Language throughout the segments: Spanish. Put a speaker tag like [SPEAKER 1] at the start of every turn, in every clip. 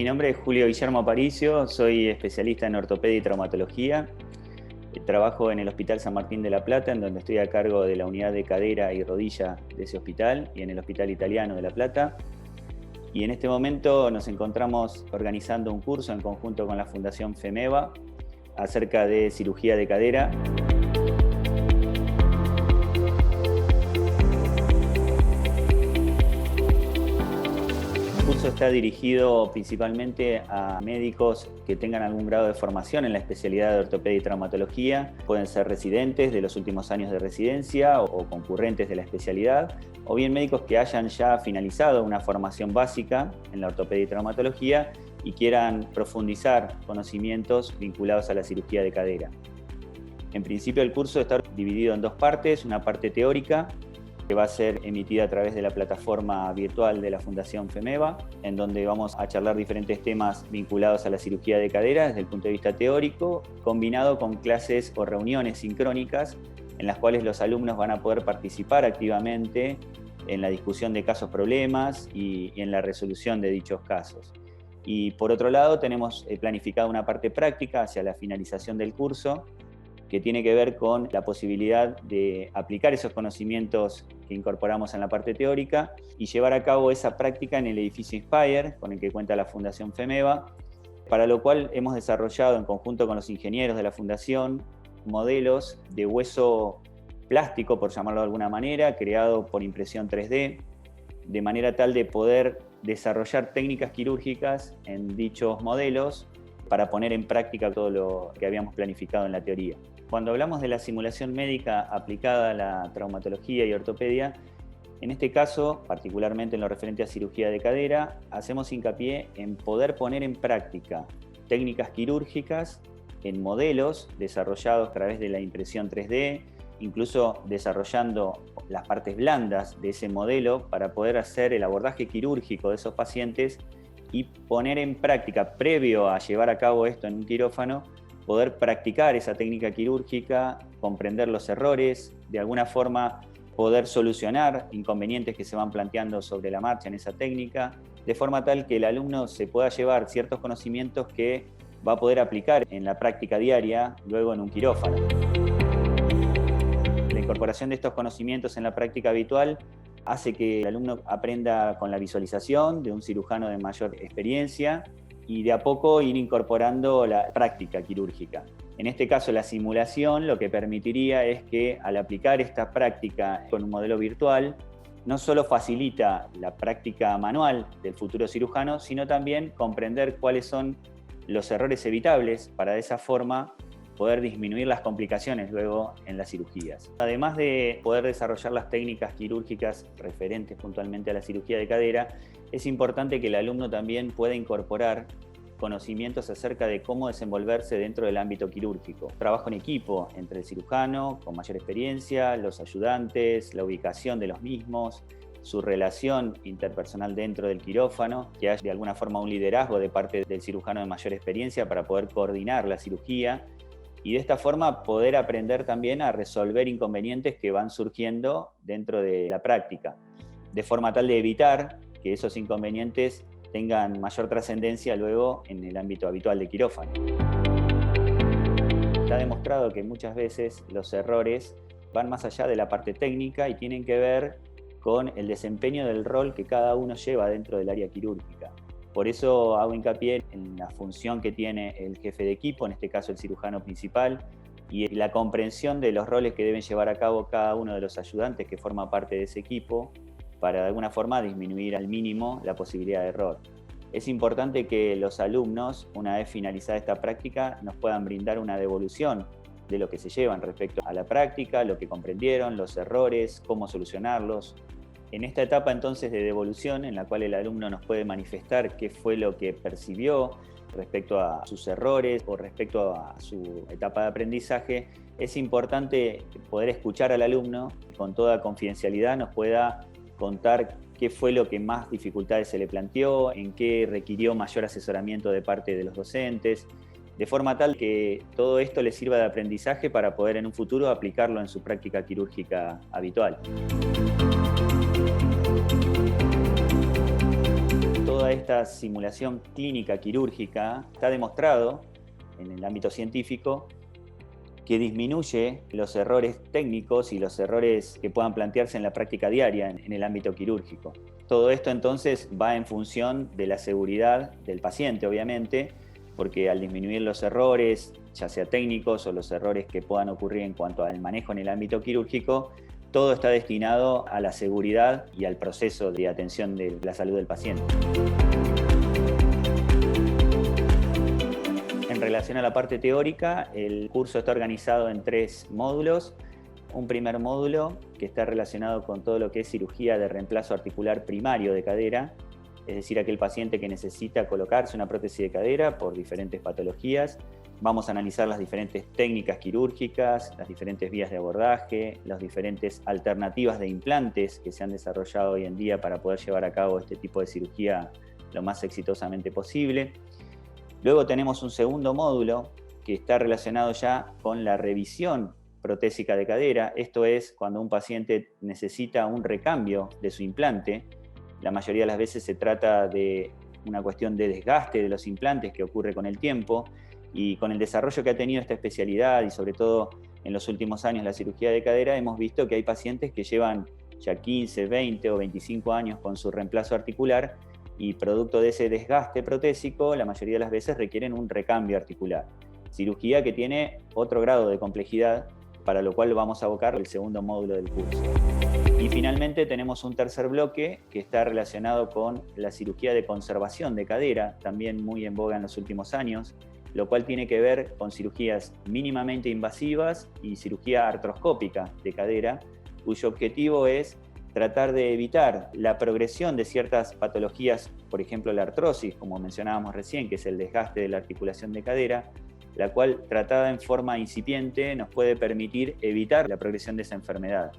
[SPEAKER 1] Mi nombre es Julio Guillermo Aparicio, soy especialista en ortopedia y traumatología. Trabajo en el Hospital San Martín de la Plata, en donde estoy a cargo de la unidad de cadera y rodilla de ese hospital, y en el Hospital Italiano de La Plata. Y en este momento nos encontramos organizando un curso en conjunto con la Fundación FEMEVA acerca de cirugía de cadera. El curso está dirigido principalmente a médicos que tengan algún grado de formación en la especialidad de ortopedia y traumatología. Pueden ser residentes de los últimos años de residencia o concurrentes de la especialidad, o bien médicos que hayan ya finalizado una formación básica en la ortopedia y traumatología y quieran profundizar conocimientos vinculados a la cirugía de cadera. En principio el curso está dividido en dos partes, una parte teórica que va a ser emitida a través de la plataforma virtual de la Fundación FEMEVA, en donde vamos a charlar diferentes temas vinculados a la cirugía de cadera desde el punto de vista teórico, combinado con clases o reuniones sincrónicas en las cuales los alumnos van a poder participar activamente en la discusión de casos problemas y en la resolución de dichos casos. Y por otro lado tenemos planificada una parte práctica hacia la finalización del curso, que tiene que ver con la posibilidad de aplicar esos conocimientos que incorporamos en la parte teórica y llevar a cabo esa práctica en el edificio Inspire, con el que cuenta la Fundación FEMEVA, para lo cual hemos desarrollado en conjunto con los ingenieros de la Fundación modelos de hueso plástico, por llamarlo de alguna manera, creado por impresión 3D, de manera tal de poder desarrollar técnicas quirúrgicas en dichos modelos para poner en práctica todo lo que habíamos planificado en la teoría. Cuando hablamos de la simulación médica aplicada a la traumatología y ortopedia, en este caso, particularmente en lo referente a cirugía de cadera, hacemos hincapié en poder poner en práctica técnicas quirúrgicas en modelos desarrollados a través de la impresión 3D, incluso desarrollando las partes blandas de ese modelo para poder hacer el abordaje quirúrgico de esos pacientes y poner en práctica, previo a llevar a cabo esto en un quirófano, poder practicar esa técnica quirúrgica, comprender los errores, de alguna forma poder solucionar inconvenientes que se van planteando sobre la marcha en esa técnica, de forma tal que el alumno se pueda llevar ciertos conocimientos que va a poder aplicar en la práctica diaria, luego en un quirófano. La incorporación de estos conocimientos en la práctica habitual hace que el alumno aprenda con la visualización de un cirujano de mayor experiencia y de a poco ir incorporando la práctica quirúrgica. En este caso, la simulación lo que permitiría es que al aplicar esta práctica con un modelo virtual, no solo facilita la práctica manual del futuro cirujano, sino también comprender cuáles son los errores evitables para de esa forma poder disminuir las complicaciones luego en las cirugías. Además de poder desarrollar las técnicas quirúrgicas referentes puntualmente a la cirugía de cadera, es importante que el alumno también pueda incorporar conocimientos acerca de cómo desenvolverse dentro del ámbito quirúrgico. Trabajo en equipo entre el cirujano con mayor experiencia, los ayudantes, la ubicación de los mismos, su relación interpersonal dentro del quirófano, que haya de alguna forma un liderazgo de parte del cirujano de mayor experiencia para poder coordinar la cirugía y de esta forma poder aprender también a resolver inconvenientes que van surgiendo dentro de la práctica, de forma tal de evitar que esos inconvenientes tengan mayor trascendencia luego en el ámbito habitual de quirófano. Está demostrado que muchas veces los errores van más allá de la parte técnica y tienen que ver con el desempeño del rol que cada uno lleva dentro del área quirúrgica. Por eso hago hincapié en la función que tiene el jefe de equipo, en este caso el cirujano principal, y la comprensión de los roles que deben llevar a cabo cada uno de los ayudantes que forma parte de ese equipo para de alguna forma disminuir al mínimo la posibilidad de error. Es importante que los alumnos, una vez finalizada esta práctica, nos puedan brindar una devolución de lo que se llevan respecto a la práctica, lo que comprendieron, los errores, cómo solucionarlos. En esta etapa entonces de devolución, en la cual el alumno nos puede manifestar qué fue lo que percibió respecto a sus errores o respecto a su etapa de aprendizaje, es importante poder escuchar al alumno con toda confidencialidad, nos pueda contar qué fue lo que más dificultades se le planteó, en qué requirió mayor asesoramiento de parte de los docentes, de forma tal que todo esto le sirva de aprendizaje para poder en un futuro aplicarlo en su práctica quirúrgica habitual. toda esta simulación clínica quirúrgica está demostrado en el ámbito científico que disminuye los errores técnicos y los errores que puedan plantearse en la práctica diaria en el ámbito quirúrgico. Todo esto entonces va en función de la seguridad del paciente, obviamente, porque al disminuir los errores, ya sea técnicos o los errores que puedan ocurrir en cuanto al manejo en el ámbito quirúrgico, todo está destinado a la seguridad y al proceso de atención de la salud del paciente. En relación a la parte teórica, el curso está organizado en 3 módulos. Un primer módulo que está relacionado con todo lo que es cirugía de reemplazo articular primario de cadera, es decir, aquel paciente que necesita colocarse una prótesis de cadera por diferentes patologías. Vamos a analizar las diferentes técnicas quirúrgicas, las diferentes vías de abordaje, las diferentes alternativas de implantes que se han desarrollado hoy en día para poder llevar a cabo este tipo de cirugía lo más exitosamente posible. Luego tenemos un segundo módulo que está relacionado ya con la revisión protésica de cadera. Esto es cuando un paciente necesita un recambio de su implante. La mayoría de las veces se trata de una cuestión de desgaste de los implantes que ocurre con el tiempo, y con el desarrollo que ha tenido esta especialidad y sobre todo en los últimos años la cirugía de cadera, hemos visto que hay pacientes que llevan ya 15, 20 o 25 años con su reemplazo articular y producto de ese desgaste protésico la mayoría de las veces requieren un recambio articular. Cirugía que tiene otro grado de complejidad, para lo cual vamos a abocar el segundo módulo del curso. Y finalmente tenemos un tercer bloque que está relacionado con la cirugía de conservación de cadera, también muy en boga en los últimos años, lo cual tiene que ver con cirugías mínimamente invasivas y cirugía artroscópica de cadera, cuyo objetivo es tratar de evitar la progresión de ciertas patologías, por ejemplo la artrosis, como mencionábamos recién, que es el desgaste de la articulación de cadera, la cual tratada en forma incipiente nos puede permitir evitar la progresión de esa enfermedad.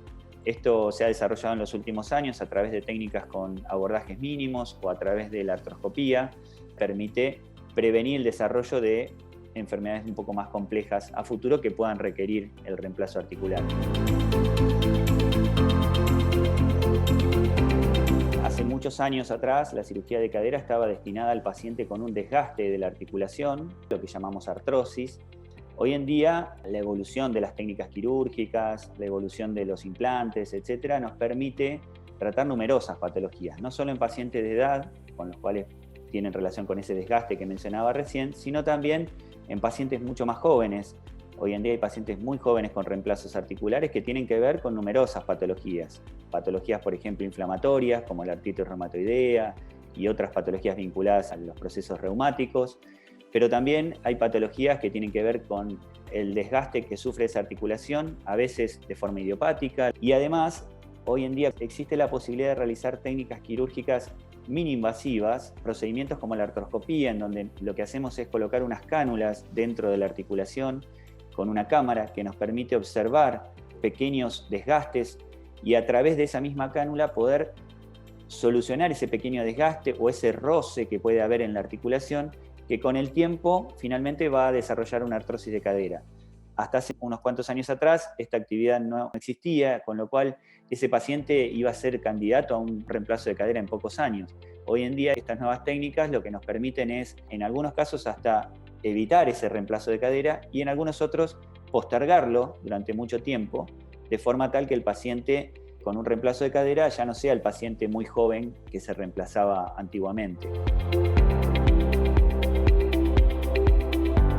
[SPEAKER 1] Esto se ha desarrollado en los últimos años a través de técnicas con abordajes mínimos o a través de la artroscopía. Permite prevenir el desarrollo de enfermedades un poco más complejas a futuro que puedan requerir el reemplazo articular. Hace muchos años atrás, la cirugía de cadera estaba destinada al paciente con un desgaste de la articulación, lo que llamamos artrosis. Hoy en día, la evolución de las técnicas quirúrgicas, la evolución de los implantes, etcétera, nos permite tratar numerosas patologías, no solo en pacientes de edad, con los cuales tienen relación con ese desgaste que mencionaba recién, sino también en pacientes mucho más jóvenes. Hoy en día hay pacientes muy jóvenes con reemplazos articulares que tienen que ver con numerosas patologías. Patologías, por ejemplo, inflamatorias, como la artritis reumatoidea y otras patologías vinculadas a los procesos reumáticos. Pero también hay patologías que tienen que ver con el desgaste que sufre esa articulación, a veces de forma idiopática. Y además, hoy en día existe la posibilidad de realizar técnicas quirúrgicas mini-invasivas, procedimientos como la artroscopía, en donde lo que hacemos es colocar unas cánulas dentro de la articulación con una cámara que nos permite observar pequeños desgastes y a través de esa misma cánula poder solucionar ese pequeño desgaste o ese roce que puede haber en la articulación, que con el tiempo finalmente va a desarrollar una artrosis de cadera. Hasta hace unos cuantos años atrás esta actividad no existía, con lo cual ese paciente iba a ser candidato a un reemplazo de cadera en pocos años. Hoy en día estas nuevas técnicas lo que nos permiten es, en algunos casos, hasta evitar ese reemplazo de cadera y en algunos otros postergarlo durante mucho tiempo, de forma tal que el paciente con un reemplazo de cadera ya no sea el paciente muy joven que se reemplazaba antiguamente.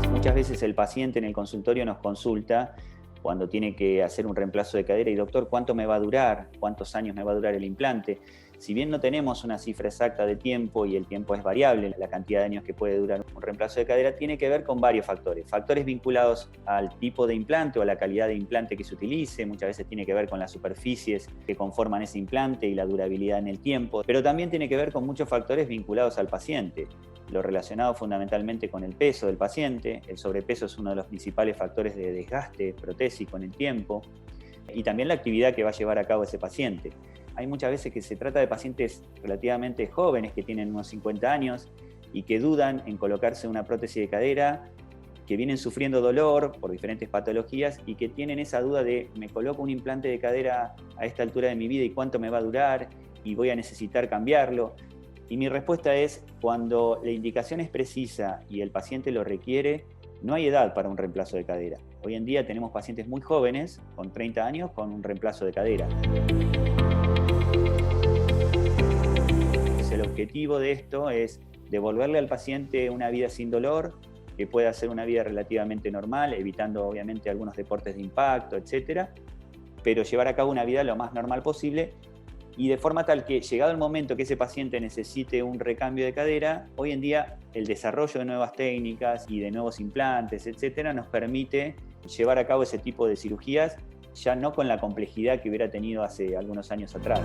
[SPEAKER 1] Muchas veces el paciente en el consultorio nos consulta cuando tiene que hacer un reemplazo de cadera y doctor, ¿cuánto me va a durar? ¿Cuántos años me va a durar el implante? Si bien no tenemos una cifra exacta de tiempo y el tiempo es variable, la cantidad de años que puede durar un reemplazo de cadera tiene que ver con varios factores. Factores vinculados al tipo de implante o a la calidad de implante que se utilice, muchas veces tiene que ver con las superficies que conforman ese implante y la durabilidad en el tiempo, pero también tiene que ver con muchos factores vinculados al paciente. Lo relacionado fundamentalmente con el peso del paciente. El sobrepeso es uno de los principales factores de desgaste protésico en el tiempo, y también la actividad que va a llevar a cabo ese paciente. Hay muchas veces que se trata de pacientes relativamente jóvenes que tienen unos 50 años y que dudan en colocarse una prótesis de cadera, que vienen sufriendo dolor por diferentes patologías y que tienen esa duda de ¿me coloco un implante de cadera a esta altura de mi vida y cuánto me va a durar y voy a necesitar cambiarlo? Y mi respuesta es, cuando la indicación es precisa y el paciente lo requiere, no hay edad para un reemplazo de cadera. Hoy en día tenemos pacientes muy jóvenes, con 30 años, con un reemplazo de cadera. Entonces, el objetivo de esto es devolverle al paciente una vida sin dolor, que pueda ser una vida relativamente normal, evitando obviamente algunos deportes de impacto, etcétera, pero llevar a cabo una vida lo más normal posible, y de forma tal que, llegado el momento que ese paciente necesite un recambio de cadera, hoy en día el desarrollo de nuevas técnicas y de nuevos implantes, etcétera, nos permite llevar a cabo ese tipo de cirugías, ya no con la complejidad que hubiera tenido hace algunos años atrás.